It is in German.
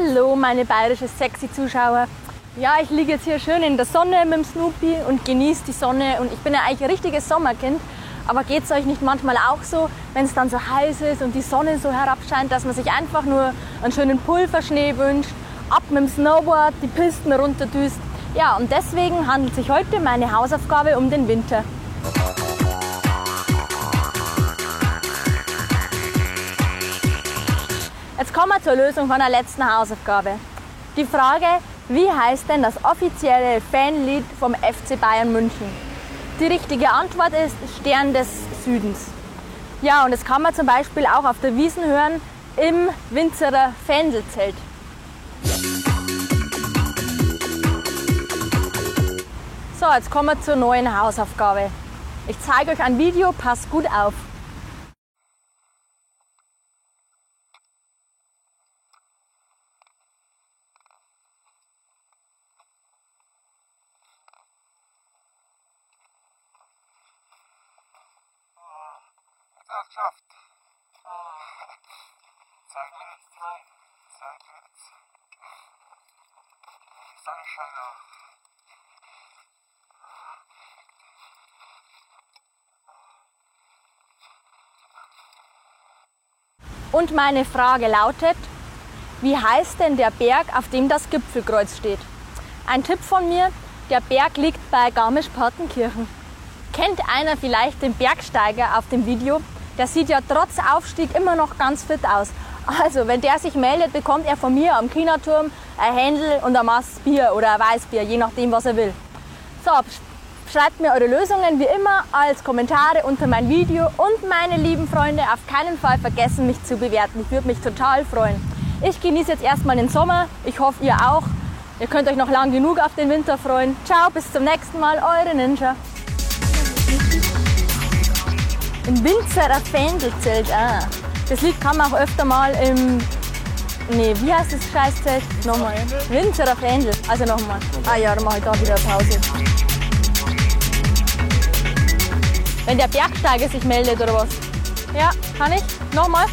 Hallo meine bayerische sexy Zuschauer. Ja, ich liege jetzt hier schön in der Sonne mit dem Snoopy und genieße die Sonne und ich bin ja eigentlich ein richtiges Sommerkind. Aber geht es euch nicht manchmal auch so, wenn es dann so heiß ist und die Sonne so herabscheint, dass man sich einfach nur einen schönen Pulverschnee wünscht, ab mit dem Snowboard, die Pisten runterdüst? Ja, und deswegen handelt sich heute meine Hausaufgabe um den Winter. Jetzt kommen wir zur Lösung von der letzten Hausaufgabe. Die Frage, wie heißt denn das offizielle Fanlied vom FC Bayern München? Die richtige Antwort ist Stern des Südens. Ja, und das kann man zum Beispiel auch auf der Wiesn hören im Winzerer Fendelzelt. So, jetzt kommen wir zur neuen Hausaufgabe. Ich zeige euch ein Video, passt gut auf. Geschafft. 2 minutes, 2 minutes. Sunshine auch. Und meine Frage lautet, wie heißt denn der Berg, auf dem das Gipfelkreuz steht? Ein Tipp von mir, der Berg liegt bei Garmisch-Partenkirchen. Kennt einer vielleicht den Bergsteiger auf dem Video? Der sieht ja trotz Aufstieg immer noch ganz fit aus. Also, wenn der sich meldet, bekommt er von mir am Chinaturm ein Händel und ein Maß Bier oder ein Weißbier, je nachdem, was er will. So, schreibt mir eure Lösungen wie immer als Kommentare unter mein Video und meine lieben Freunde, auf keinen Fall vergessen, mich zu bewerten. Ich würde mich total freuen. Ich genieße jetzt erstmal den Sommer. Ich hoffe, ihr auch. Ihr könnt euch noch lang genug auf den Winter freuen. Ciao, bis zum nächsten Mal, eure Ninja. Im Winzerer Fendelzelt, Das Lied kann man auch öfter mal im... Nee, wie heißt das Scheißzelt? Nochmal. Winzerer Fendel. Also nochmal. Ah ja, dann mache ich da wieder Pause. Wenn der Bergsteiger sich meldet oder was? Ja, kann ich? Nochmal.